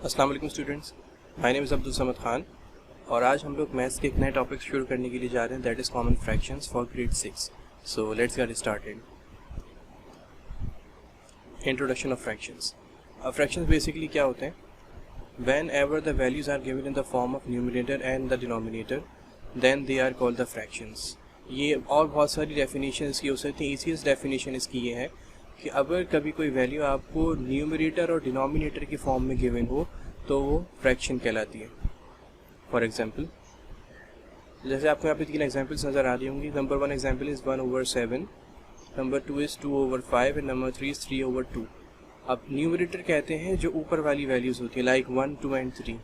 अस्सलाम वालेकुम students, my name is Abdul Samad Khan और आज हम लोग मैथ्स के एक नए टॉपिक शुरू करने के लिए जा रहे हैं, that is common fractions for grade 6। So let's get started. Introduction of fractions. अब फ्रैक्शंस बेसिकली क्या होते हैं? Whenever the values are given in the form of numerator and the denominator then they are called the fractions. ये और बहुत सारी definition इसकी हो सकती है। ईजीएस्ट डेफिनेशन इसकी ये है कि अगर कभी कोई वैल्यू आपको न्यूमरेटर और डिनोमिनेटर की फॉर्म में गिवन हो तो वो फ्रैक्शन कहलाती है। फॉर एग्जांपल, जैसे आपको यहाँ पे 3 एग्जांपल्स नज़र आ रही होंगी। Number 1 example is 1/7, number 2 is 2/5 and number 3 is 3/2। अब न्यूमरेटर कहते हैं जो ऊपर वाली वैल्यूज़ होती है, लाइक 1, 2 एंड 3।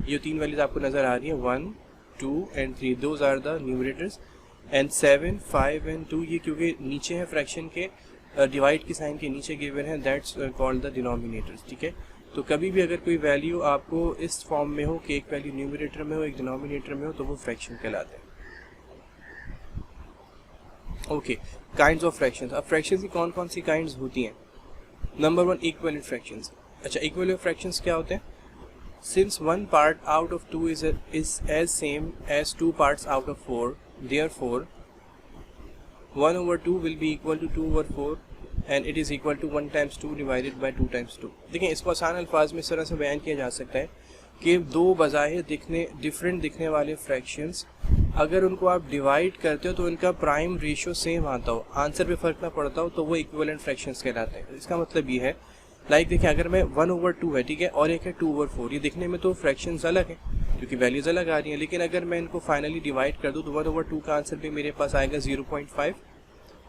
ये 3 वैल्यूज़ आपको नज़र आ रही है, 1, 2 and 3, those are the numerators. And 7, 5 and 2 ये क्योंकि नीचे है फ्रैक्शन के, डिवाइड की साइन के नीचे गिवन है, दैट्स कॉल्ड द डिनोमिनेटर्स। ठीक है, तो कभी भी अगर कोई वैल्यू आपको इस फॉर्म में हो कि एक वैल्यू न्यूमरेटर में हो एक डिनोमिनेटर में हो तो वो फ्रैक्शन कहलाते हैं। Okay, kinds of fractions. अब फ्रैक्शंस की कौन कौन सी काइंड्स होती हैं? Number 1, equivalent fractions. अच्छा, इक्विवेलेंट फ्रैक्शंस क्या होते हैं? Since one part out of 2 is as same as 2 parts out of 4, therefore 1/2 will be equal to 2/4 and it is equal to 1 times 2 divided by 2 times 2। देखिए, इसको आसान अल्फाज में इस तरह से बयान किया जा सकता है कि दो बज़ाहिर डिफरेंट दिखने वाले फ्रैक्शंस अगर उनको आप डिवाइड करते हो तो उनका प्राइम रेशियो सेम आता हो, आंसर पे फ़र्क ना पड़ता हो, तो वो इक्विवेलेंट फ्रैक्शंस कहलाते हैं। इसका मतलब ये है, लाइक देखिए, अगर मैं 1/2 है, ठीक है, और एक है 2/4, ये दिखने में तो फ्रैक्शंस अलग हैं क्योंकि वैल्यूज़ अलग आ रही हैं, लेकिन अगर मैं इनको फाइनली डिवाइड कर दूँ तो 1/2 का आंसर भी मेरे पास आएगा 0.5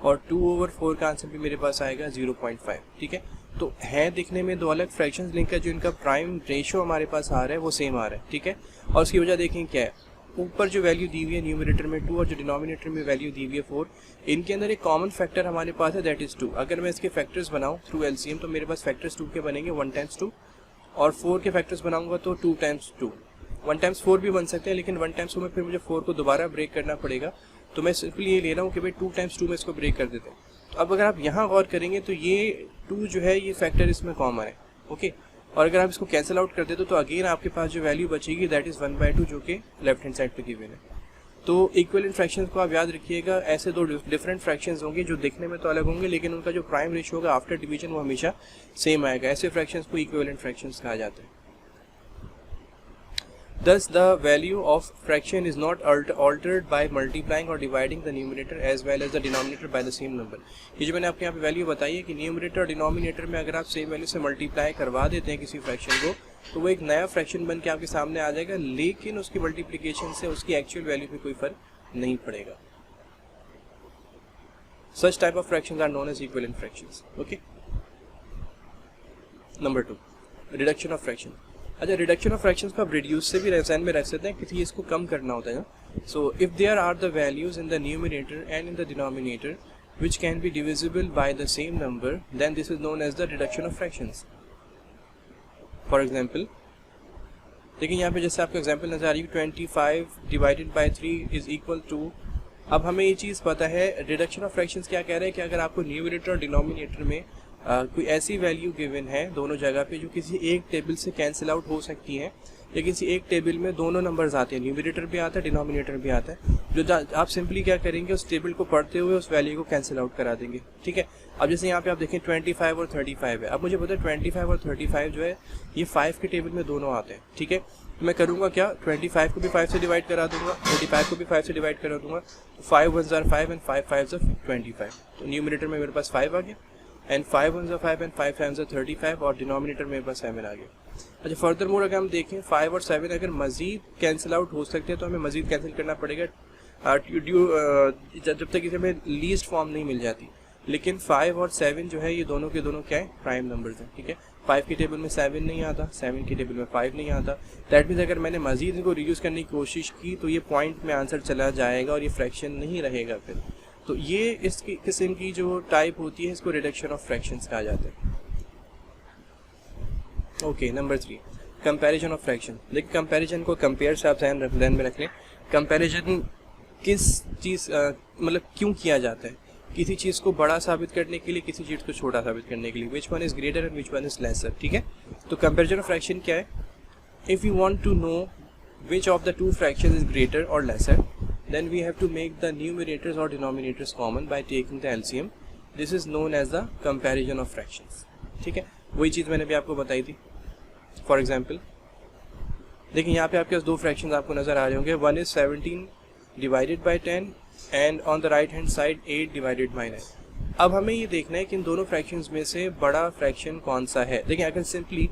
और 2/4 का आंसर भी मेरे पास आएगा 0.5। ठीक है, तो है दिखने में दो अलग फ्रैक्शंस, लिंक जो इनका प्राइम रेशियो हमारे पास आ रहा है वो सेम आ रहा है। ठीक है, और उसकी वजह देखें क्या है, ऊपर जो वैल्यू दी हुई है न्यूमरेटर में 2 और जो डिनोमिनेटर में वैल्यू दी हुई है 4, इनके अंदर एक कॉमन फैक्टर हमारे पास है, दैट इज़ 2। अगर मैं इसके फैक्टर्स बनाऊँ थ्रू एलसीएम तो मेरे पास फैक्टर्स 2 के बनेंगे, 1 times 2, और 4 के फैक्टर्स बनाऊंगा तो 2 times 2। 1 times 4 भी बन सकते हैं, लेकिन 1 times 2 में फिर मुझे 4 को दोबारा ब्रेक करना पड़ेगा, तो मैं सिंपली ये ले रहा हूँ कि भाई 2 times 2 में इसको ब्रेक कर देते हैं। तो अब अगर आप यहाँ गौर करेंगे तो ये 2 जो है ये फैक्टर इसमें कॉमन है। ओके, और अगर आप इसको कैंसिल आउट कर देते तो अगेन आपके पास जो वैल्यू बचेगी दैट इज़ 1/2 जो कि लेफ्ट हैंड साइड पे गिवन है। तो इक्विवेलेंट फ्रैक्शंस को आप याद रखिएगा, ऐसे दो डिफरेंट फ्रैक्शंस होंगे जो दिखने में तो अलग होंगे लेकिन उनका जो प्राइम रेशियो होगा आफ्टर डिवीजन वो हमेशा सेम आएगा। ऐसे फ्रैक्शंस को इक्विवेलेंट फ्रैक्शंस कहा जाता है। Thus, the value of fraction is not altered by multiplying or dividing the numerator as well as the denominator by the same number। ये जो मैंने आपके यहाँ पे वैल्यू बताई है कि न्यूमरेटर और डिनोमिनेटर में अगर आप सेम वैल्यू से मल्टीप्लाई करवा देते हैं किसी फ्रैक्शन को तो वो एक नया फ्रैक्शन बन के आपके सामने आ जाएगा, लेकिन उसकी मल्टीप्लिकेशन से उसकी एक्चुअल वैल्यू पे कोई फर्क नहीं पड़ेगा। Such type of fractions are known as equivalent fractions। Okay। Number 2, reduction of fraction। अच्छा, रिडक्शन ऑफ फ्रैक्शंस को आप रिड्यूस से भी ध्यान में रख सकते हैं, किसी इसको कम करना होता है ना। So if there are the values in the numerator and in the denominator which can be divisible by the same number then this is known as the reduction of fractions. For example, देखिए यहाँ पे जैसे आपको example नजर आ रही है 25 divided by 3 is equal to. अब हमें ये चीज़ पता है रिडक्शन ऑफ फ्रैक्शंस क्या कह रहे हैं कि अगर आपको न्यूमरेटर और डिनोमिनेटर में कोई ऐसी वैल्यू गिवन है दोनों जगह पे जो किसी एक टेबल से कैंसिल आउट हो सकती है, या किसी एक टेबल में दोनों नंबर्स आते हैं, न्यूमरेटर भी आता है डिनोमिनेटर भी आता है, जो आप सिंपली क्या करेंगे उस टेबल को पढ़ते हुए उस वैल्यू को कैंसिल आउट करा देंगे। ठीक है, अब जैसे यहाँ पे आप देखें 25 और 35 है। अब मुझे पता है 25 और 35 जो है ये 5 के टेबल में दोनों आते हैं। ठीक है, मैं करूँगा क्या, 25 को भी 5 से डिवाइड करा दूंगा, 35 को भी 5 से डिवाइड करा दूंगा, तो 5 1s are 5 and 5 5s are 25। तो न्यूमरेटर में मेरे पास 5 आ गया and 5 1s are 5 and 5 5s are 35 और डिनोमिनेटर मेरे पास 7 आ गया। अच्छा, फर्दर मोर अगर हम देखें 5 और 7 अगर मजीद कैंसिल आउट हो सकते हैं तो हमें मजीद कैंसिल करना पड़ेगा जब तक इसे हमें लीस्ट फॉर्म नहीं मिल जाती। लेकिन 5 और 7 जो है ये दोनों के दोनों क्या है, प्राइम नंबर्स हैं। ठीक है, 5 की टेबल में 7 नहीं आता, 7 की टेबल में 5 नहीं आता। दैट मीन्स अगर मैंने मजीद इनको रिड्यूस करने की कोशिश की तो ये पॉइंट में आंसर चला जाएगा और ये फ्रैक्शन नहीं रहेगा फिर। तो ये इस किस्म की जो टाइप होती है इसको रिडक्शन ऑफ फ्रैक्शंस कहा जाता है। Okay, number 3, comparison of fraction. देखिए, कंपैरिजन को कंपेयर से आप ध्यान में रख लें। कंपैरिजन किस चीज़ मतलब क्यों किया जाता है? किसी चीज़ को बड़ा साबित करने के लिए, किसी चीज़ को छोटा साबित करने के लिए। Which one is greater and which one is laser. ठीक है, तो कंपैरिजन ऑफ फ्रैक्शन क्या है? if you want to know which of the two fractions is greater or lesser, then we have to make the numerators or denominators common by taking the LCM. This is known as the comparison of fractions. ठीक है, वही चीज़ मैंने भी आपको बताई थी. For example देखिए यहाँ पे आपके पास दो फ्रैक्शंस आपको नज़र आ रहे होंगे. One is 17 divided by 10 and on the right hand side 8 divided by 9. अब हमें ये देखना है कि इन दोनों फ्रैक्शंस में से बड़ा फ्रैक्शन कौन सा है. देखिए अगर सिंपली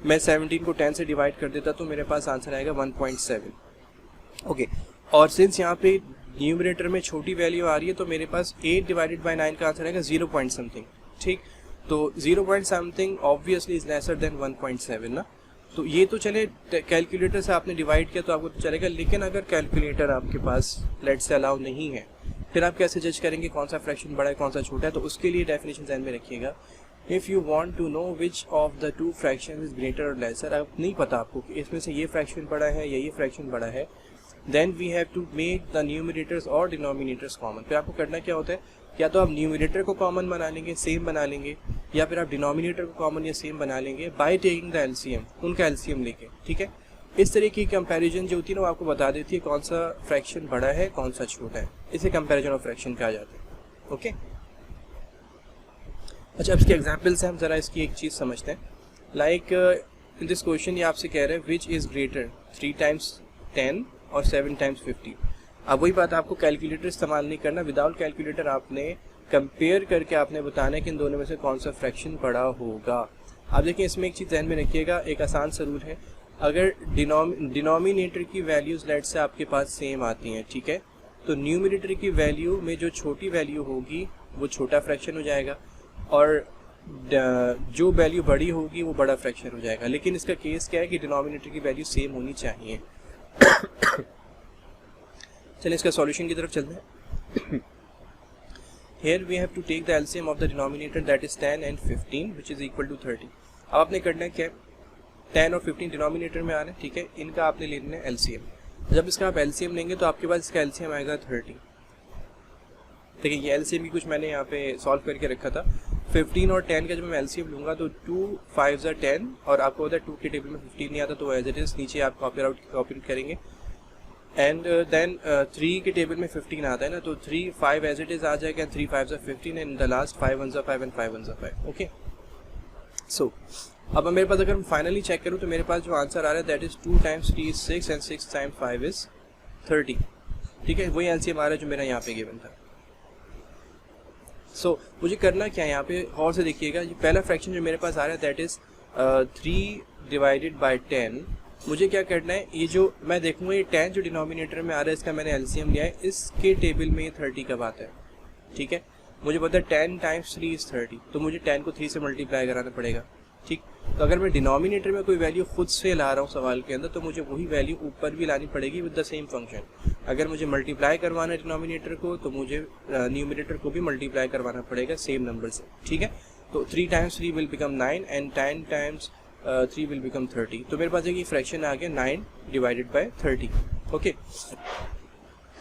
मैं 17 को 10 से डिवाइड कर देता तो मेरे पास आंसर आएगा 1.7. ओके, और सिंस यहाँ पे न्यूमरेटर में छोटी वैल्यू आ रही है तो मेरे पास 8 डिवाइडेड बाई 9 का आंसर आएगा 0 पॉइंट समथिंग. ठीक, तो 0 point something obviously is lesser than 1.7 ना. तो ये तो चले कैलकुलेटर से आपने डिवाइड किया तो आपको तो चलेगा, लेकिन अगर कैलकुलेटर आपके पास लेट से अलाउ नहीं है फिर आप कैसे जज करेंगे कौन सा फ्रैक्शन बड़ा है कौन सा छोटा है. तो उसके लिए डेफिनेशन ध्यान में रखिएगा. If you want to know which of the two fraction is greater और लेसर, अब नहीं पता आपको कि इसमें से ये फ्रैक्शन बड़ा है या ये फ्रैक्शन बड़ा है, then we have to make the numerators और डिनोमिनेटर्स कॉमन. फिर आपको करना क्या होता है, या तो आप न्यूमरेटर को कॉमन बना लेंगे, सेम बना लेंगे, या फिर आप डिनोमिनेटर को कॉमन या सेम बना लेंगे बाय टेकिंग द एलसीएम, उनका एलसीएम लेके. ठीक है, इस तरह की कंपैरिजन जो होती है ना वो आपको बता देती है कौन सा फ्रैक्शन बड़ा है कौन सा छोटा है. इसे कंपैरिजन ऑफ फ्रैक्शन कहा जाता है. ओके, अच्छा अब इसके एग्जाम्पल से हम ज़रा इसकी एक चीज़ समझते हैं. लाइक इन दिस क्वेश्चन ये आपसे कह रहे हैं विच इज़ ग्रेटर 3 टाइम्स 10 और 7 टाइम्स 50. अब वही बात, आपको कैलकुलेटर इस्तेमाल नहीं करना. विदाउट कैलकुलेटर आपने कंपेयर करके आपने बताना है कि इन दोनों में से कौन सा फ्रैक्शन बड़ा होगा. आप देखिए इसमें एक चीज़ ध्यान में रखिएगा, एक आसान सा रूल है. अगर डिनोमिनेटर की वैल्यूज़ लेट से आपके पास सेम आती हैं, ठीक है, तो न्यूमरेटर की वैल्यू में जो छोटी वैल्यू होगी वो छोटा फ्रैक्शन हो जाएगा और जो वैल्यू बड़ी होगी वो बड़ा फ्रैक्शन हो जाएगा. लेकिन इसका केस क्या है कि डिनोमिनेटर की वैल्यू सेम होनी चाहिए. चलिए इसका सॉल्यूशन की तरफ चलते हैं. Here we have to take the LCM of the denominator, that is 10 and 15 which is equal to 30. अब आपने करना है क्या, 10 और 15 डिनोमिनेटर में आ रहे हैं, ठीक है, इनका आपने लेना है LCM. जब इसका आप LCM लेंगे तो आपके पास इसका LCM आएगा 30. देखिए ये LCM की कुछ मैंने यहाँ पे सॉल्व करके रखा था. 15 और 10 का जब मैं LCM लूँगा तो 2 5 are 10 और आपको पता है 2 के टेबल में 15 नहीं आता तो एज इट इज़ नीचे आप कॉपी करेंगे. एंड देन 3 के टेबल में 15 आता है ना, तो 3 5 एज इट इज़ आ जाएगा. 3 5 are 15 and the last 5 1s are 5 and 5 1s are 5. Okay, so अब मेरे पास अगर मैं फाइनली चेक करूँ तो मेरे पास जो आंसर आ रहा है that is 2 times 3 is 6 and 6 times 5 is 30. ठीक है, वही LCM आ रहा है जो मेरा यहाँ पे गिवन था. सो मुझे करना क्या है यहाँ पे और से देखिएगा. ये पहला फ्रैक्शन जो मेरे पास आ रहा है दैट इज़ 3 डिवाइडेड बाई 10. मुझे क्या करना है, ये जो मैं देखूँगा ये 10 जो डिनोमिनेटर में आ रहा है इसका मैंने LCM लिया है, इसके टेबल में ये 30 कब आता है. ठीक है, मुझे पता है 10 टाइम्स 3 is 30, तो मुझे 10 को 3 से मल्टीप्लाई कराना पड़ेगा. ठीक, तो अगर मैं डिनोमिनेटर में कोई वैल्यू खुद से ला रहा हूँ सवाल के अंदर तो मुझे वही वैल्यू ऊपर भी लानी पड़ेगी विद द सेम फंक्शन. अगर मुझे मल्टीप्लाई करवाना है डिनोमिनेटर को तो मुझे न्यूमरेटर को भी मल्टीप्लाई करवाना पड़ेगा सेम नंबर से. ठीक है, तो 3 times 3 will become 9 and 10 times 3 will become 30. तो मेरे पास एक फ्रैक्शन आ गया 9 डिवाइडेड बाई 30. ओके,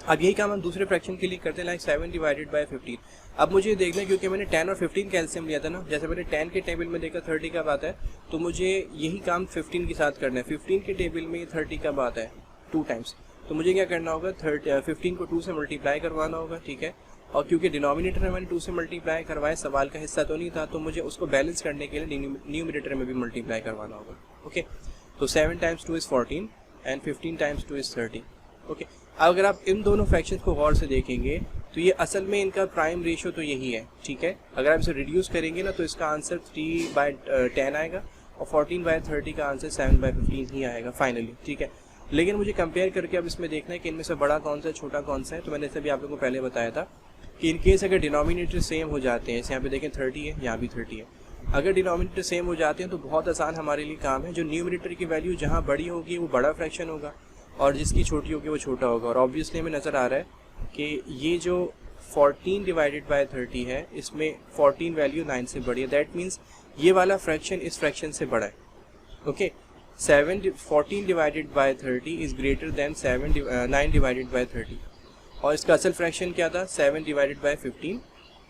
अब यही काम हम दूसरे फ्रैक्शन के लिए करते हैं, लाइक 7 डिवाइडेड बाई 15. अब मुझे देखना है क्योंकि मैंने 10 और 15 का एलसीएम लिया था ना, जैसे मैंने 10 के टेबल में देखा 30 का बात है तो मुझे यही काम 15 के साथ करना है. 15 के टेबल में 30 का बात है 2 टाइम्स, तो मुझे क्या करना होगा 15 को 2 से मल्टीप्लाई करवाना होगा. ठीक है, और क्योंकि डिनोमिनेटर में मैंने 2 से मल्टीप्लाई करवाया, सवाल का हिस्सा तो नहीं था, तो मुझे उसको बैलेंस करने के लिए न्यूमरेटर में भी मल्टीप्लाई करवाना होगा. ओके, तो 7 times 2 is 14 and 15 times 2 is 30. Okay, अब अगर आप इन दोनों फ्रैक्शंस को गौर से देखेंगे तो ये असल में इनका प्राइम रेशियो तो यही है. ठीक है, अगर आप इसे रिड्यूस करेंगे ना तो इसका आंसर 3/10 आएगा और 14/30 का आंसर 7/15 ही आएगा फाइनली. ठीक है, लेकिन मुझे कंपेयर करके अब इसमें देखना है कि इनमें से बड़ा कौन सा है छोटा कौन सा है. तो मैंने जैसे भी आप लोगों को पहले बताया था कि इन केस अगर डिनोमिनेटर सेम हो जाते हैं, जैसे यहाँ पे देखें 30 है, यहाँ भी 30 है, अगर डिनोमिनेटर सेम हो जाते हैं तो बहुत आसान हमारे लिए काम है. जो न्यूमरेटर की वैल्यू जहाँ बड़ी होगी वो बड़ा फ्रैक्शन होगा और जिसकी छोटी होगी वो छोटा होगा. और ऑब्वियसली हमें नज़र आ रहा है कि ये जो 14 डिवाइडेड बाय 30 है इसमें 14 वैल्यू 9 से बड़ी है. दैट मीन्स ये वाला फ्रैक्शन इस फ्रैक्शन से बड़ा है. Okay, 14 divided by 30 is greater than 9 divided by 30. और इसका असल फ्रैक्शन क्या था 7 डिवाइडेड बाय 15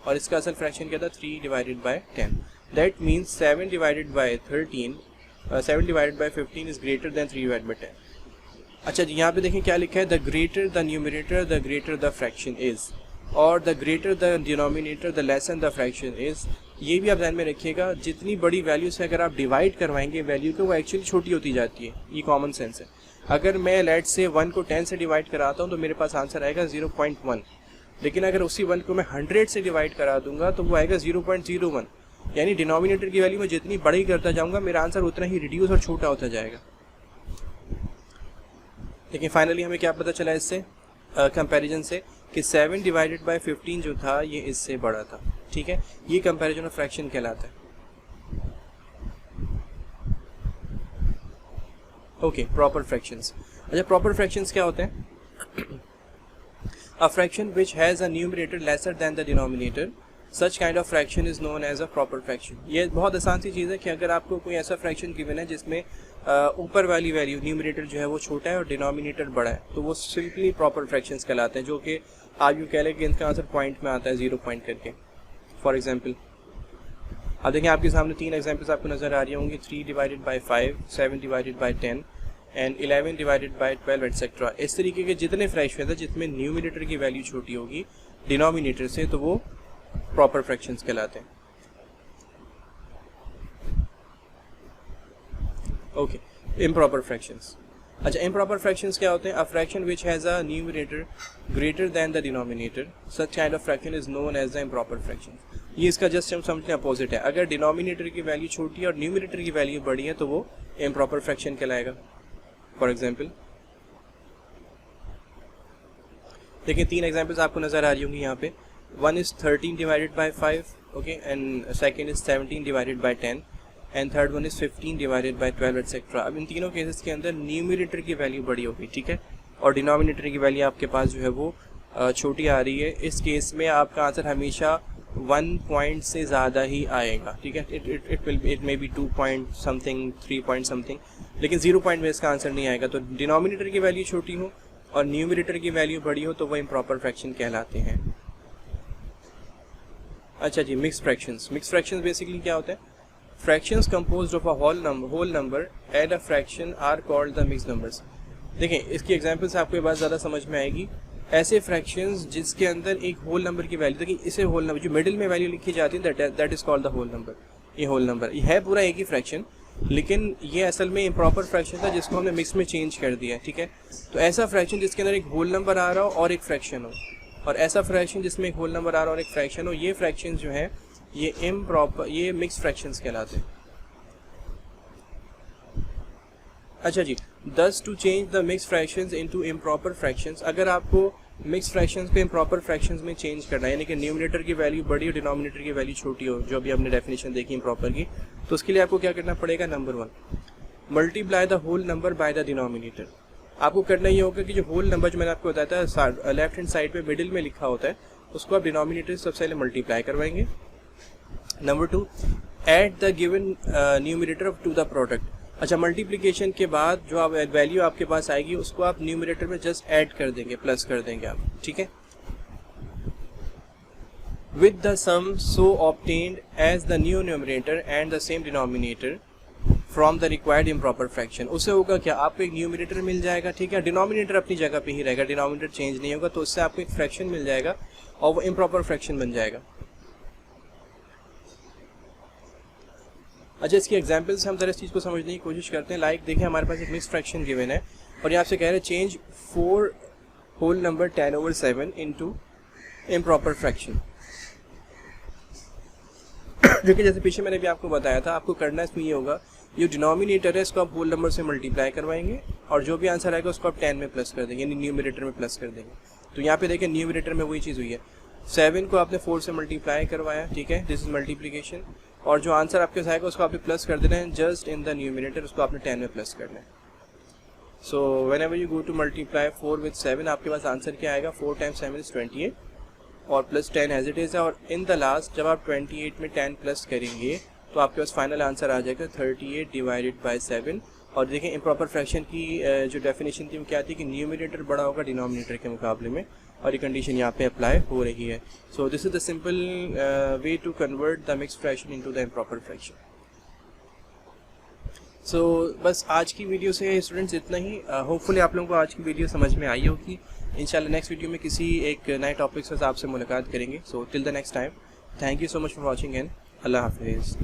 और इसका असल फ्रैक्शन क्या था 3 divided by 10. That means 7 divided by 13 7 divided by 15 is greater than 3 divided by 10। अच्छा जी, यहाँ पे देखें क्या लिखा है, the greater the numerator the greater the fraction is, और the greater the denominator the lesser the fraction is. ये भी आप ध्यान में रखिएगा, जितनी बड़ी वैल्यू से अगर आप डिवाइड करवाएंगे वैल्यू को, वो एक्चुअली छोटी होती जाती है। ये कॉमन सेंस है। अगर मैं लेट से 1 को 10 से डिवाइड कराता हूँ तो मेरे पास आंसर आएगा 0.1, लेकिन अगर उसी 1 को मैं 100 से डिवाइड करा दूंगा तो वो आएगा 0.01। यानी डिनोमिनेटर की वैल्यू में जितनी बड़ी करता जाऊँगा मेरा आंसर उतना ही रिड्यूस और छोटा होता जाएगा। लेकिन फाइनली हमें क्या पता चला इससे कंपैरिजन से कि 7 डिवाइडेड बाय 15 जो था ये इससे बड़ा था। ठीक है, ये कंपैरिजन ऑफ फ्रैक्शन कहलाता है। Okay, proper fractions. अच्छा, प्रॉपर फ्रैक्शंस क्या होते हैं? A fraction which has a numerator lesser than the denominator, such kind of fraction is known as a proper fraction. ये बहुत आसान सी चीज़ है कि अगर आपको कोई ऐसा फ्रैक्शन गिवन है जिसमें ऊपर वाली वैल्यू न्यूमरेटर जो है वो छोटा है और डिनोमिनेटर बड़ा है, तो वो सिंपली प्रॉपर फ्रैक्शंस कहलाते हैं, जो कि आप यूँ कह लें कि इनका आंसर पॉइंट में आता है, 0 पॉइंट करके। फॉर एग्जाम्पल अब देखें, आपके सामने 3 एग्जाम्पल्स आपको नज़र आ रही होंगी, 3 divided by 5, 7 divided by 10 and 11 divided by 12 etcetera. इस तरीके के जितने फ्रैक्शन है जिसमें न्यूमरेटर की वैल्यू छोटी होगी डिनोमिनेटर से, तो वो प्रॉपर फ्रैक्शंस कहलाते हैं। Okay, improper fractions. अच्छा, इम्प्रॉपर फ्रैक्शंस क्या होते हैं? A fraction which has a numerator greater than the denominator, such kind of fraction is known as the improper fraction. ये इसका जस्ट हम समझते हैं अपोजिट है। अगर डिनोमिनेटर की वैल्यू छोटी है और न्यूमरेटर की वैल्यू बड़ी है तो वो इम्प्रॉपर फ्रैक्शन कहलाएगा। फॉर एग्जाम्पल देखिए, 3 एग्जाम्पल्स आपको नज़र आ रही होंगी यहाँ पे। 1 is 13 divided by 5, okay, and second is 17 divided by 10 and third one is 15 divided by 12 etcetera. अब इन तीनों केसेस के अंदर न्यूमरेटर की वैल्यू बड़ी होगी, ठीक है, और डिनोमिनेटर की वैल्यू आपके पास जो है वो छोटी आ रही है। इस केस में आपका आंसर हमेशा 1 पॉइंट से ज़्यादा ही आएगा, ठीक है। It may be 2 point something, 3 point something, लेकिन 0 पॉइंट में इसका आंसर नहीं आएगा। तो डिनोमिनेटर की वैल्यू छोटी हो और न्यूमरेटर की वैल्यू बड़ी हो तो वह इम्प्रॉपर फ्रैक्शन कहलाते हैं। अच्छा जी, mix fractions. Mix fractions basically क्या होता है? Fractions composed of a whole number and a fraction are called the mix numbers. देखें, इसकी एग्जांपल से आपको ये बात ज़्यादा समझ में आएगी। ऐसे फ्रैक्शंस जिसके अंदर एक होल नंबर की वैल्यू, देखिए इसे होल नंबर, जो मिडिल में वैल्यू लिखी जाती है that is called the whole number. ये होल नंबर ये है पूरा एक ही फ्रैक्शन, लेकिन ये असल में इम्प्रॉपर फ्रैक्शन था जिसको हमने मिक्स में चेंज कर दिया, ठीक है। तो ऐसा फ्रैक्शन जिसके अंदर एक होल नंबर आ रहा हो और एक फ्रैक्शन हो, और ऐसा फ्रैक्शन जिसमें एक होल नंबर आ रहा हो और एक फ्रैक्शन हो, ये फ्रैक्शन जो है ये इम्प्रॉपर, ये मिक्स फ्रैक्शंस कहलाते हैं। अच्छा जी, thus to change the mix fractions into improper fractions. अगर आपको मिक्स फ्रैक्शंस को इम्प्रॉपर फ्रैक्शंस में चेंज करना है, यानी कि न्यूमरेटर की वैल्यू बड़ी और डिनोमिनेटर की वैल्यू छोटी हो, जो अभी हमने डेफिनेशन देखी इम्प्रॉपर की, तो उसके लिए आपको क्या करना पड़ेगा? Number 1, multiply the whole number by the denominator. आपको करना ये होगा कि जो होल नंबर जो मैंने आपको बताया था लेफ्ट हैंड साइड पे मिडिल में लिखा होता है, उसको आप डिनोमिनेटर सबसे पहले मल्टीप्लाई करवाएंगे। Number 2, add the given numerator to the product. अच्छा, मल्टीप्लिकेशन के बाद जो आप वैल्यू आपके पास आएगी उसको आप न्यूमरेटर में जस्ट ऐड कर देंगे, प्लस कर देंगे आप, ठीक है। With the sum so obtained as the new numerator and the same denominator from the required improper fraction. उससे होगा क्या? आपको एक न्यूमरेटर मिल जाएगा, ठीक है, डिनोमिनेटर अपनी जगह पे ही रहेगा, डिनोमिनेटर चेंज नहीं होगा, तो उससे आपको एक फ्रैक्शन मिल जाएगा और वो इम्प्रॉपर फ्रैक्शन बन जाएगा। अच्छा, इसकी एग्जांपल से हम जरा इस चीज़ को समझने की कोशिश करते हैं। लाइक देखिए, हमारे पास एक मिक्स फ्रैक्शन गिवन है और यहाँ से कह रहे हैं change 4 whole number 10/7 into improper fraction. देखिए, जैसे पीछे मैंने भी आपको बताया था, आपको करना इसमें ये होगा, जो डिनोमिनेटर है इसको आप होल नंबर से मल्टीप्लाई करवाएंगे और जो भी आंसर आएगा उसको आप 10 में प्लस कर देंगे, यानी न्यूमरेटर में प्लस कर देंगे। तो यहाँ पे देखिए न्यूमरेटर में वही चीज़ हुई है, 7 को आपने 4 से मल्टीप्लाई करवाया, ठीक है, दिस इज मल्टीप्लिकेशन, और जो आंसर आपके पास आएगा उसको आपने प्लस कर देना है जस्ट इन द न्यूमरेटर, उसको आपने 10 में प्लस करना है। So when ever you go to multiply 4 with 7, आपके पास आंसर क्या आएगा? 4 टाइम्स 7 इज 28 और प्लस 10 एज इट इज़ है, और इन द लास्ट जब आप 28 में 10 प्लस करेंगे तो आपके पास फाइनल आंसर आ जाएगा 38 डिवाइडेड बाई 7। और देखिए, इम्प्रॉपर फ्रैक्शन की जो डेफिनेशन थी वो क्या थी कि न्यूमरेटर बड़ा होगा डिनोमिनेटर के मुकाबले में, और ये कंडीशन यहाँ पे अप्लाई हो रही है। So this is the simple way to convert the mix fraction into the improper fraction. So बस आज की वीडियो से स्टूडेंट्स इतना ही। होपफुल्ली आप लोगों को आज की वीडियो समझ में आई होगी। इंशाल्लाह नेक्स्ट वीडियो में किसी एक नए टॉपिक से आपसे मुलाकात करेंगे। So till the next time, thank you so much for watching and अल्लाह हाफिज़।